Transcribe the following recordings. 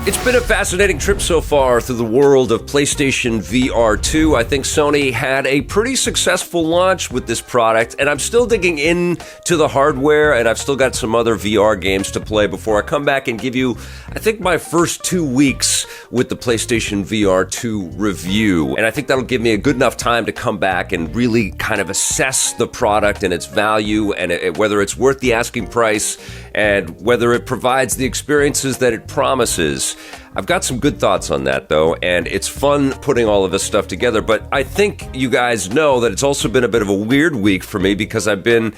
It's been a fascinating trip so far through the world of PlayStation VR2. I think Sony had a pretty successful launch with this product, and I'm still digging into the hardware, and I've still got some other VR games to play before I come back and give you, I think, my first 2 weeks with the PlayStation VR2 review. And I think that'll give me a good enough time to come back and really kind of assess the product and its value, and whether it's worth the asking price, and whether it provides the experiences that it promises. I've got some good thoughts on that, though, and it's fun putting all of this stuff together. But I think you guys know that it's also been a bit of a weird week for me because I've been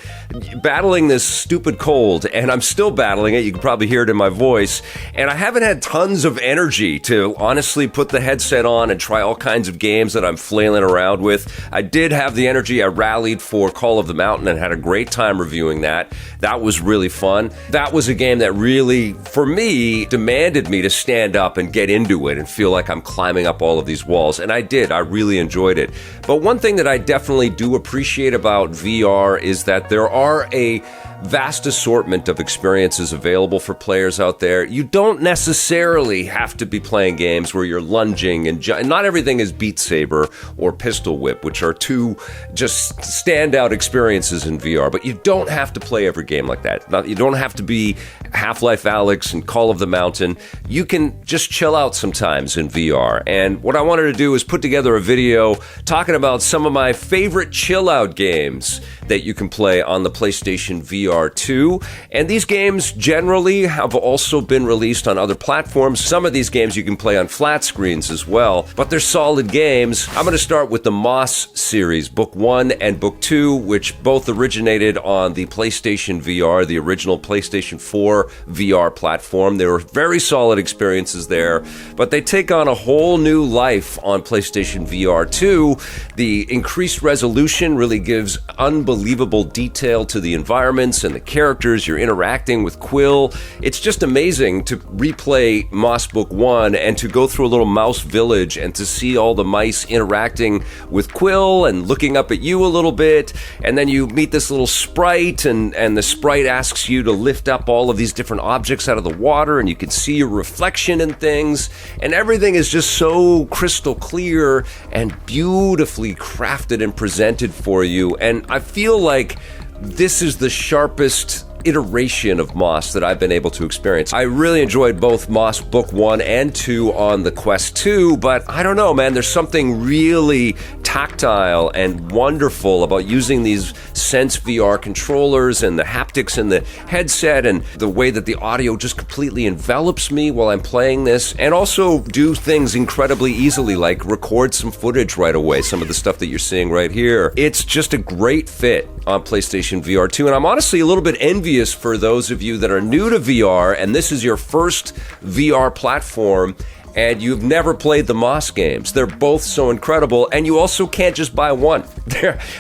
battling this stupid cold, and I'm still battling it. You can probably hear it in my voice. And I haven't had tons of energy to honestly put the headset on and try all kinds of games that I'm flailing around with. I did have the energy. I rallied for Call of the Mountain and had a great time reviewing that. That was really fun. That was a game that really, for me, demanded me to stand up and get into it and feel like I'm climbing up all of these walls. And I did. I really enjoyed it. But one thing that I definitely do appreciate about VR is that there are a vast assortment of experiences available for players out there. You don't necessarily have to be playing games where you're lunging and not everything is Beat Saber or Pistol Whip, which are two just standout experiences in VR. But you don't have to play every game like that. You don't have to be Half-Life Alyx and Call of the Mountain. You can just chill out sometimes in VR. And what I wanted to do is put together a video talking about some of my favorite chill-out games that you can play on the PlayStation VR2. And these games generally have also been released on other platforms. Some of these games you can play on flat screens as well, but they're solid games. I'm going to start with the Moss series, Book 1 and Book 2, which both originated on the PlayStation VR, the original PlayStation 4 VR platform. They were very solid experiences there, but they take on a whole new life on PlayStation VR 2. The increased resolution really gives unbelievable detail to the environments and the characters you're interacting with Quill. It's just amazing to replay Moss Book 1 and to go through a little mouse village and to see all the mice interacting with Quill and looking up at you a little bit, and then you meet this little sprite, and the sprite asks you to lift up all of these different objects out of the water, and you can see your reflection in things, and everything is just so crystal clear and beautifully crafted and presented for you. And I feel like this is the sharpest iteration of Moss that I've been able to experience. I really enjoyed both Moss Book 1 and 2 on the Quest 2, but I don't know, man, there's something really tactile and wonderful about using these Sense VR controllers and the haptics in the headset and the way that the audio just completely envelops me while I'm playing this, and also do things incredibly easily, like record some footage right away, some of the stuff that you're seeing right here. It's just a great fit on PlayStation VR 2, and I'm honestly a little bit envious for those of you that are new to VR and this is your first VR platform and you've never played the Moss games. They're both so incredible, and you also can't just buy one.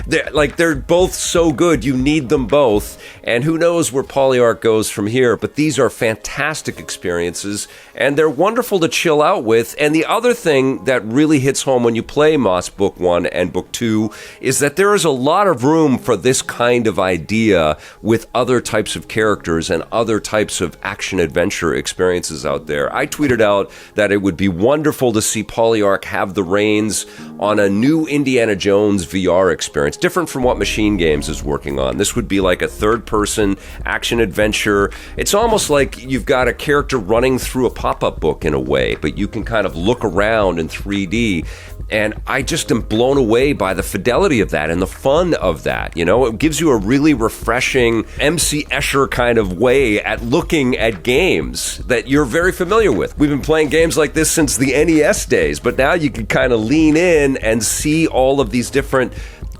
They're both so good, you need them both, and who knows where PolyArc goes from here, but these are fantastic experiences, and they're wonderful to chill out with. And the other thing that really hits home when you play Moss Book 1 and Book 2 is that there is a lot of room for this kind of idea with other types of characters and other types of action-adventure experiences out there. I tweeted out that it would be wonderful to see PolyArc have the reins on a new Indiana Jones VR experience, different from what Machine Games is working on. This would be like a third-person action-adventure. It's almost like you've got a character running through a pop-up book in a way, but you can kind of look around in 3D. And I just am blown away by the fidelity of that and the fun of that. You know, it gives you a really refreshing MC Escher kind of way at looking at games that you're very familiar with. We've been playing games like this since the NES days, but now you can kind of lean in and see all of these different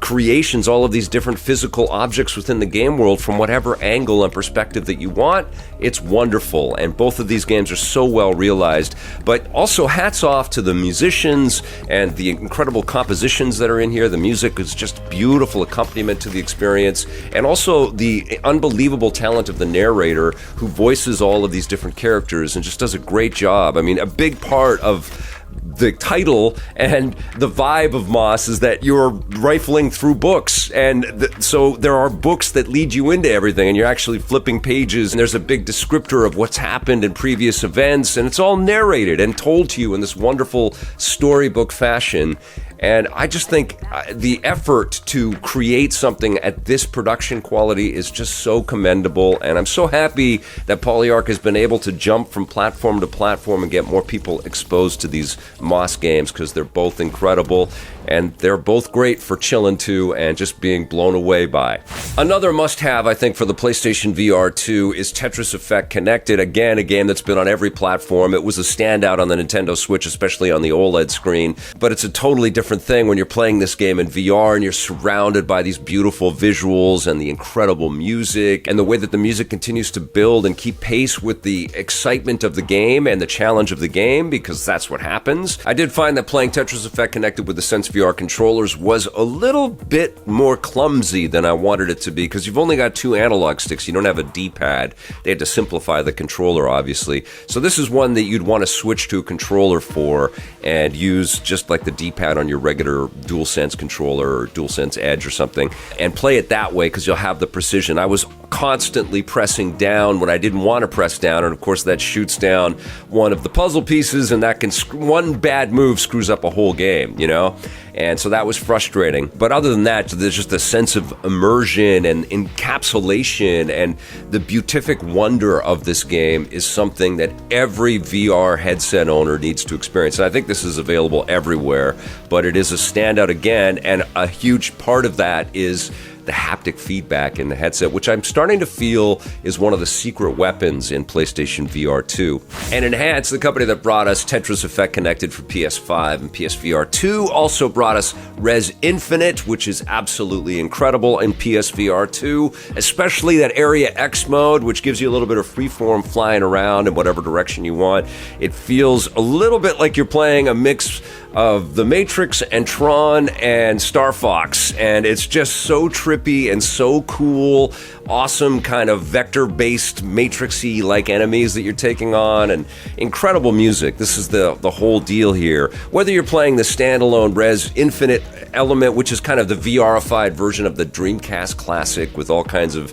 creations, all of these different physical objects within the game world from whatever angle and perspective that you want. It's wonderful, and both of these games are so well realized. But also hats off to the musicians and the incredible compositions that are in here. The music is just beautiful accompaniment to the experience, and also the unbelievable talent of the narrator who voices all of these different characters and just does a great job. I mean, a big part of the title and the vibe of Moss is that you're rifling through books, and so there are books that lead you into everything, and you're actually flipping pages, and there's a big descriptor of what's happened in previous events, and it's all narrated and told to you in this wonderful storybook fashion. And I just think the effort to create something at this production quality is just so commendable. And I'm so happy that Polyarc has been able to jump from platform to platform and get more people exposed to these Moss games, because they're both incredible. And they're both great for chilling to and just being blown away by. Another must-have, I think, for the PlayStation VR2 is Tetris Effect Connected. Again, a game that's been on every platform. It was a standout on the Nintendo Switch, especially on the OLED screen. But it's a totally different thing when you're playing this game in VR and you're surrounded by these beautiful visuals and the incredible music and the way that the music continues to build and keep pace with the excitement of the game and the challenge of the game, because that's what happens. I did find that playing Tetris Effect Connected with the Sense VR controllers was a little bit more clumsy than I wanted it to be, because you've only got 2 analog sticks. You don't have a D-pad. They had to simplify the controller, obviously. So this is one that you'd want to switch to a controller for and use just like the D-pad on your regular DualSense controller or DualSense Edge or something, and play it that way, because you'll have the precision. I was constantly pressing down when I didn't want to press down, and of course that shoots down one of the puzzle pieces, and that can one bad move screws up a whole game, you know? And so that was frustrating. But other than that, there's just a sense of immersion and encapsulation, and the beatific wonder of this game is something that every VR headset owner needs to experience. And I think this is available everywhere, but it is a standout again, and a huge part of that is the haptic feedback in the headset, which I'm starting to feel is one of the secret weapons in PlayStation VR2. And Enhance, the company that brought us Tetris Effect Connected for PS5 and PSVR2, also brought us Rez Infinite, which is absolutely incredible in PSVR2, especially that Area X mode, which gives you a little bit of freeform flying around in whatever direction you want. It feels a little bit like you're playing a mix of The Matrix and Tron and Star Fox, and it's just so trippy and so cool. Awesome kind of vector-based Matrix-y like enemies that you're taking on, and incredible music. This is the whole deal here. Whether you're playing the standalone Rez Infinite element, which is kind of the VR-ified version of the Dreamcast classic with all kinds of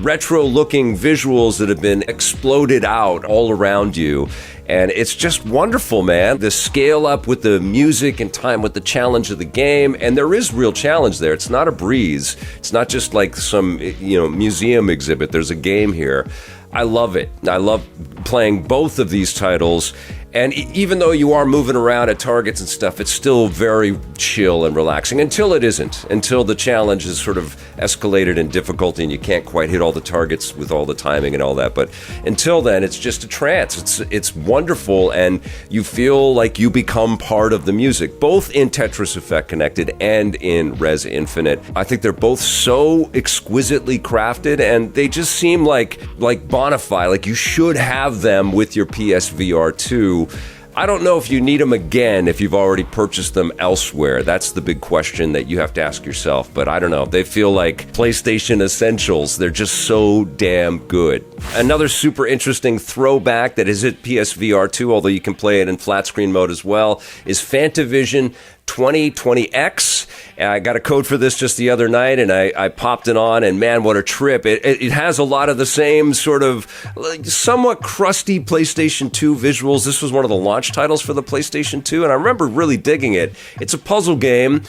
retro-looking visuals that have been exploded out all around you. And it's just wonderful, man. The scale up with the music and time with the challenge of the game. And there is real challenge there. It's not a breeze. It's not just like some, museum exhibit. There's a game here. I love it. I love playing both of these titles. And even though you are moving around at targets and stuff, it's still very chill and relaxing until it isn't, until the challenge is sort of escalated in difficulty and you can't quite hit all the targets with all the timing and all that. But until then, it's just a trance. It's wonderful, and you feel like you become part of the music, both in Tetris Effect Connected and in Rez Infinite. I think they're both so exquisitely crafted, and they just seem like bona fide, like you should have them with your PSVR2. I don't know if you need them again if you've already purchased them elsewhere. That's the big question that you have to ask yourself. But I don't know. They feel like PlayStation essentials. They're just so damn good. Another super interesting throwback that is at PSVR2, although you can play it in flat screen mode as well, is Phantavision 2020X. I got a code for this just the other night, and I popped it on, and man, what a trip. It has a lot of the same sort of somewhat crusty PlayStation 2 visuals. This was one of the launch titles for the PlayStation 2, and I remember really digging it. It's a puzzle game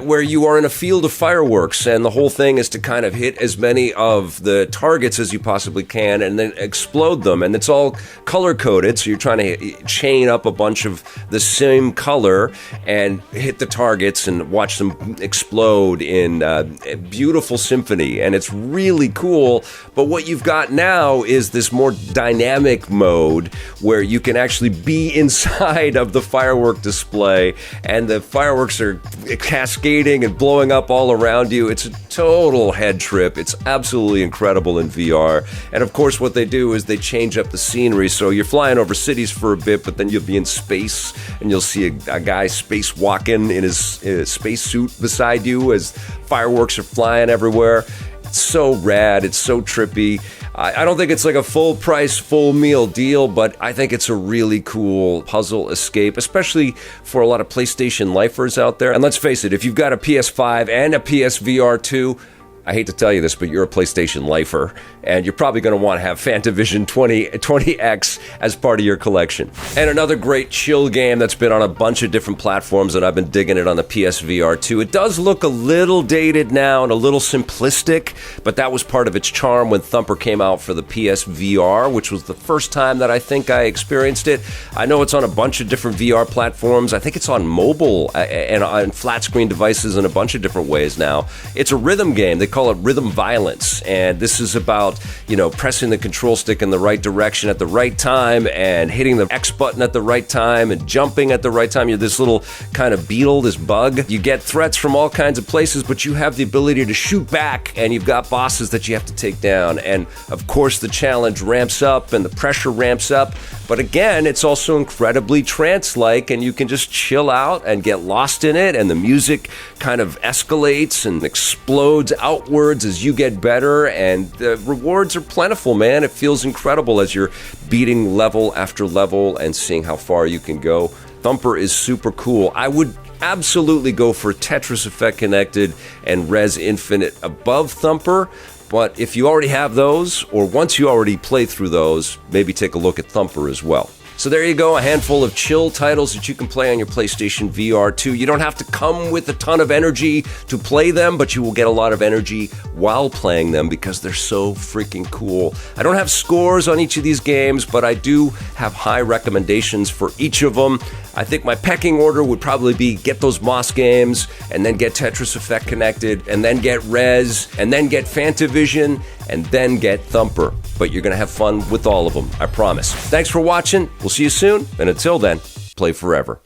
where you are in a field of fireworks, and the whole thing is to kind of hit as many of the targets as you possibly can and then explode them, and it's all color-coded, so you're trying to chain up a bunch of the same color and hit the targets and watch them explode in a beautiful symphony, and it's really cool. But what you've got now is this more dynamic mode where you can actually be inside of the firework display, and the fireworks are cascading and blowing up all around you. It's a total head trip. It's absolutely incredible in VR. And of course what they do is they change up the scenery, so you're flying over cities for a bit, but then you'll be in space and you'll see a guy spacewalking in his space suit beside you as fireworks are flying everywhere. It's so rad. It's so trippy. I don't think it's like a full price, full meal deal, but I think it's a really cool puzzle escape, especially for a lot of PlayStation lifers out there. And let's face it, if you've got a PS5 and a PSVR2, I hate to tell you this, but you're a PlayStation lifer, and you're probably going to want to have Phantavision 20X as part of your collection. And another great chill game that's been on a bunch of different platforms, and I've been digging it on the PSVR2. It does look a little dated now and a little simplistic, but that was part of its charm when Thumper came out for the PSVR, which was the first time that I think I experienced it. I know it's on a bunch of different VR platforms. I think it's on mobile and on flat screen devices in a bunch of different ways now. It's a rhythm game. They call it Rhythm Violence, and this is about, pressing the control stick in the right direction at the right time and hitting the X button at the right time and jumping at the right time. You're this little kind of beetle, this bug. You get threats from all kinds of places, but you have the ability to shoot back, and you've got bosses that you have to take down. And of course, the challenge ramps up and the pressure ramps up. But again, it's also incredibly trance-like, and you can just chill out and get lost in it, and the music kind of escalates and explodes outwards as you get better, and the rewards are plentiful, man. It feels incredible as you're beating level after level and seeing how far you can go. Thumper is super cool. I would absolutely go for Tetris Effect Connected and Rez Infinite above Thumper. But if you already have those, or once you already play through those, maybe take a look at Thumper as well. So there you go, a handful of chill titles that you can play on your PlayStation VR2. You don't have to come with a ton of energy to play them, but you will get a lot of energy while playing them because they're so freaking cool. I don't have scores on each of these games, but I do have high recommendations for each of them. I think my pecking order would probably be get those Moss games, and then get Tetris Effect Connected, and then get Rez, and then get Phantavision, and then get Thumper. But you're going to have fun with all of them, I promise. Thanks for watching. We'll see you soon, and until then, play forever.